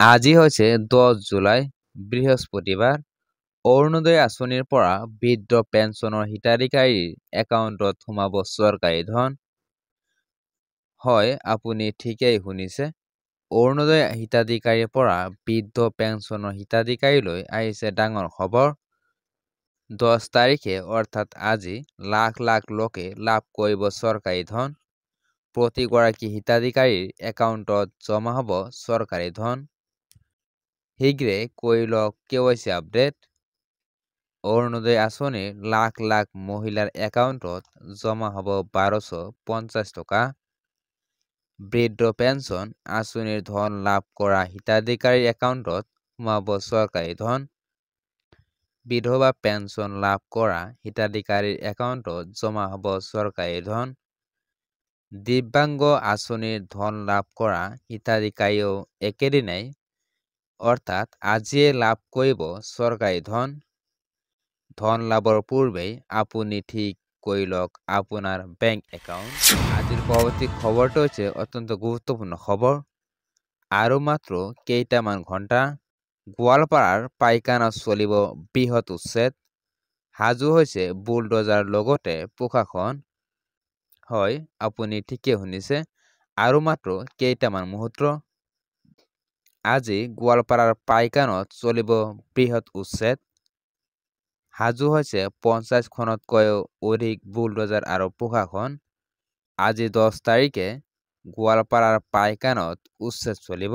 আজি হৈছে 10 জুলাই বৃহস্পতিবাৰ। অৰুণোদয় আঁচনিৰ পৰা বৃদ্ধ পেঞ্চনৰ হিতাধিকাৰীৰ একাউণ্টত সোমাব চৰকাৰী ধন। হয়, আপুনি ঠিকেই শুনিছে। অৰুণোদয় হিতাধিকাৰীৰ পৰা বৃদ্ধ পেঞ্চনৰ হিতাধিকাৰীলৈ আহিছে ডাঙৰ খবৰ। 10 তাৰিখে অৰ্থাৎ আজি লাখ লাখ লোকে লাভ কৰিব চৰকাৰী ধন। প্ৰতিগৰাকী হিতাধিকাৰীৰ একাউণ্টত জমা হ'ব চৰকাৰী ধন। শীঘ্ৰে কৰি লওক KYC আপডেট। অৰুণোদয় আঁচনিৰ লাখ লাখ মহিলাৰ একাউণ্টত জমা হ'ব 1250 টকা। বৃদ্ধ পেঞ্চন আঁচনিৰ ধন লাভ কৰা হিতাধিকাৰীৰ একাউণ্টত সোমাব চৰকাৰী ধন। বিধৱা পেঞ্চন লাভ কৰা হিতাধিকাৰীৰ একাউণ্টত জমা হ'ব চৰকাৰী ধন। দিব্যাংগ আঁচনিৰ ধন লাভ কৰা হিতাধিকাৰীও একেদিনাই অৰ্থাৎ আজিয়ে লাভ কৰিব চৰকাৰী ধন। ধন লাভৰ পূৰ্বেই আপুনি ঠিক কৰি লওক আপোনাৰ বেংক একাউণ্ট। আজিৰ পৰৱৰ্তী খবৰটো হৈছে অত্যন্ত গুৰুত্বপূৰ্ণ খবৰ। আৰু মাত্ৰ কেইটামান ঘণ্টা গোৱালপাৰাৰ পাইকানাত চলিব বৃহৎ উচ্ছেদ। সাজু হৈছে বুলডজাৰ লগতে প্ৰশাসন। হয়, আপুনি ঠিকেই শুনিছে। আৰু মাত্ৰ কেইটামান মুহূৰ্ত আজি গোৱালপাৰাৰ পাইকানত চলিব বৃহৎ উচ্ছেদ। সাজু হৈছে 50খনতকৈও অধিক বুলডজাৰ আৰু প্ৰশাসন। আজি 10 তাৰিখে গোৱালপাৰাৰ পাইকানত উচ্ছেদ চলিব।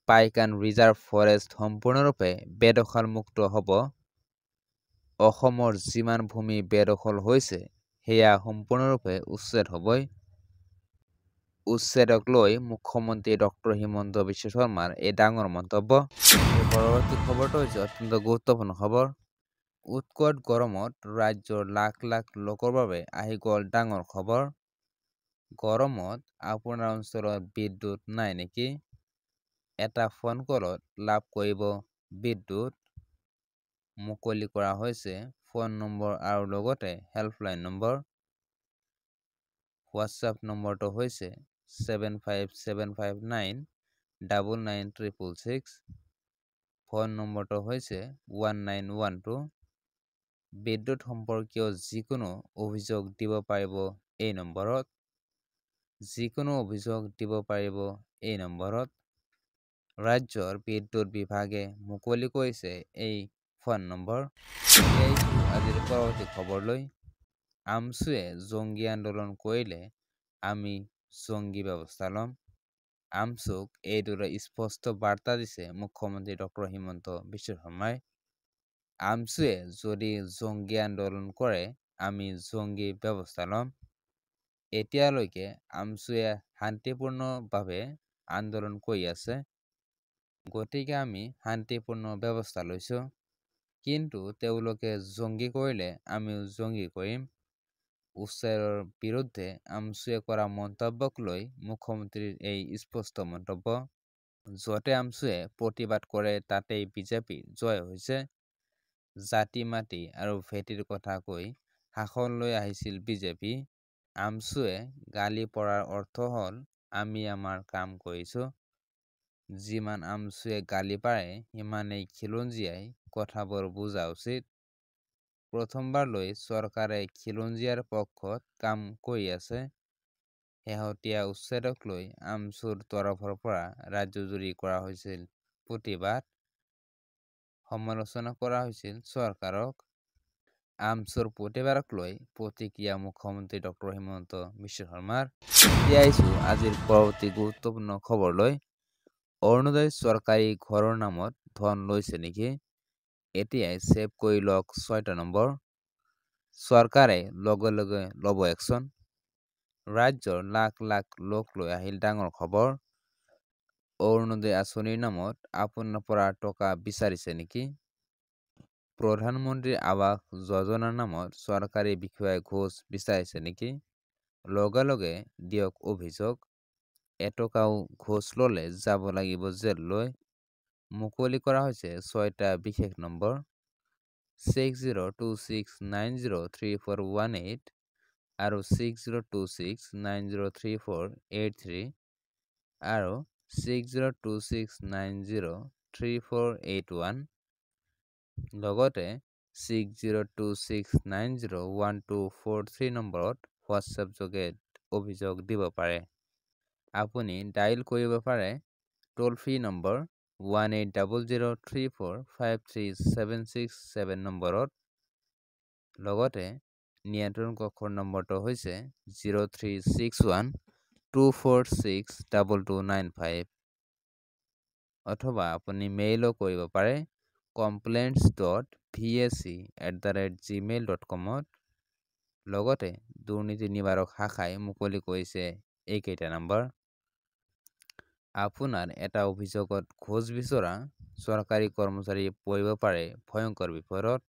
পাইকান ৰিজাৰ্ভ ফৰেষ্ট সম্পূৰ্ণৰূপে বেদখলমুক্ত হ'ব। অসমৰ যিমান ভূমি বেদখল হৈছে সেয়া সম্পূৰ্ণৰূপে উচ্ছেদ হ'বই। উচ্ছেদক লৈ মুখ্যমন্ত্ৰী ডক্টৰ হিমন্ত বিশ্ব শৰ্মাৰ এই ডাঙৰ মন্তব্য। পৰৱৰ্তী খবৰটো হৈছে অত্যন্ত গুৰুত্বপূৰ্ণ খবৰ। উৎকট গৰমত ৰাজ্যৰ লাখ লাখ লোকৰ বাবে আহি গ'ল ডাঙৰ খবৰ। গৰমত আপোনাৰ অঞ্চলত বিদ্যুৎ নাই নেকি? এটা ফোন কলত লাভ কৰিব বিদ্যুৎ। মুকলি কৰা হৈছে ফোন নম্বৰ আৰু লগতে হেল্পলাইন নম্বৰ। হোৱাটছআপ নম্বৰটো হৈছে 7575999966। ফোন নম্বৰটো হৈছে 1912। বিদ্যুৎ সম্পৰ্কীয় যিকোনো অভিযোগ দিব পাৰিব এই নম্বৰত। যিকোনো অভিযোগ দিব পাৰিব এই নম্বৰত। ৰাজ্যৰ বিদ্যুৎ বিভাগে মুকলি কৰিছে এই ফোন নম্বৰ। আজিৰ পৰৱৰ্তী খবৰলৈ। আমছুৱে জংগী আন্দোলন কৰিলে আমি জংগী ব্যৱস্থা ল'ম। আমছুক এইদৰে স্পষ্ট বাৰ্তা দিছে মুখ্যমন্ত্ৰী ডক্টৰ হিমন্ত বিশ্ব শৰ্মাই। আমছুৱে যদি জংগী আন্দোলন কৰে আমি জংগী ব্যৱস্থা ল'ম। এতিয়ালৈকে আমছুৱে শান্তিপূৰ্ণভাৱে আন্দোলন কৰি আছে। গতিকে আমি শান্তিপূৰ্ণ ব্যৱস্থা লৈছোঁ। কিন্তু তেওঁলোকে জংগী কৰিলে আমিও জংগী কৰিম। উচ্ছেদৰ বিৰুদ্ধে আমছুৱে কৰা মন্তব্যক লৈ মুখ্যমন্ত্ৰীৰ এই স্পষ্ট মন্তব্য। য'তে আমছুৱে প্ৰতিবাদ কৰে তাতেই বিজেপিৰ জয় হৈছে। জাতি মাটি আৰু ভেটিৰ কথা কৈ শাসনলৈ আহিছিল বিজেপি। আমছুৱে গালি পৰাৰ অৰ্থ হ'ল আমি আমাৰ কাম কৰিছোঁ। যিমান আমছুৱে গালি পাৰে সিমানেই খিলঞ্জীয়াই কথাবোৰ বুজা উচিত। প্ৰথমবাৰলৈ চৰকাৰে খিলঞ্জীয়াৰ পক্ষত কাম কৰি আছে। শেহতীয়া উচ্ছেদক লৈ আমছুৰ তৰফৰ পৰা ৰাজ্যজুৰি কৰা হৈছিল প্ৰতিবাদ। সমালোচনা কৰা হৈছিল চৰকাৰক। আমছুৰ প্ৰতিবাদক লৈ প্ৰতিক্ৰিয়া মুখ্যমন্ত্ৰী ডক্টৰ হিমন্ত বিশ্ব শৰ্মাৰ। এতিয়া আহিছোঁ আজিৰ পৰৱৰ্তী গুৰুত্বপূৰ্ণ খবৰলৈ। অৰুণোদয় চৰকাৰী ঘৰৰ নামত ধন লৈছে নেকি? এতিয়াই ছেভ কৰি লওক 6টা নম্বৰ। চৰকাৰে লগে লগে ল'ব একশ্যন। ৰাজ্যৰ লাখ লাখ লোক লৈ আহিল ডাঙৰ খবৰ। অৰুণোদয় আঁচনিৰ নামত আপোনাৰ পৰা টকা বিচাৰিছে নেকি? প্ৰধানমন্ত্ৰী আৱাস যোজনাৰ নামত চৰকাৰী বিষয়াই ঘোচ বিচাৰিছে নেকি? লগে লগে দিয়ক অভিযোগ। এটকাও ঘোচ ল'লে যাব লাগিব জেললৈ। মুকলি কৰা হৈছে 6টা বিশেষ নম্বৰ। 6026903418 আৰু 6026903483 আৰু 6026903481 লগতে 6026901243 নম্বৰত হোৱাটছএপ যোগে অভিযোগ দিব পাৰে। আপুনি ডায়েল কৰিব পাৰে টোল ফ্ৰী নম্বৰ 180034537767 নম্বৰত। লগতে নিয়ন্ত্ৰণ কক্ষৰ নম্বৰটো হৈছে 036124629295 অথবা আপুনি মেইলো কৰিব পাৰে complaints.vsc@gmail.com-ত। লগতে দুৰ্নীতি নিবাৰক শাখাই মুকলি কৰিছে এইকেইটা নম্বৰ। আপোনাৰ এটা অভিযোগত ঘোচ বিচৰা চৰকাৰী কৰ্মচাৰী পৰিব পাৰে ভয়ংকৰ বিপদত।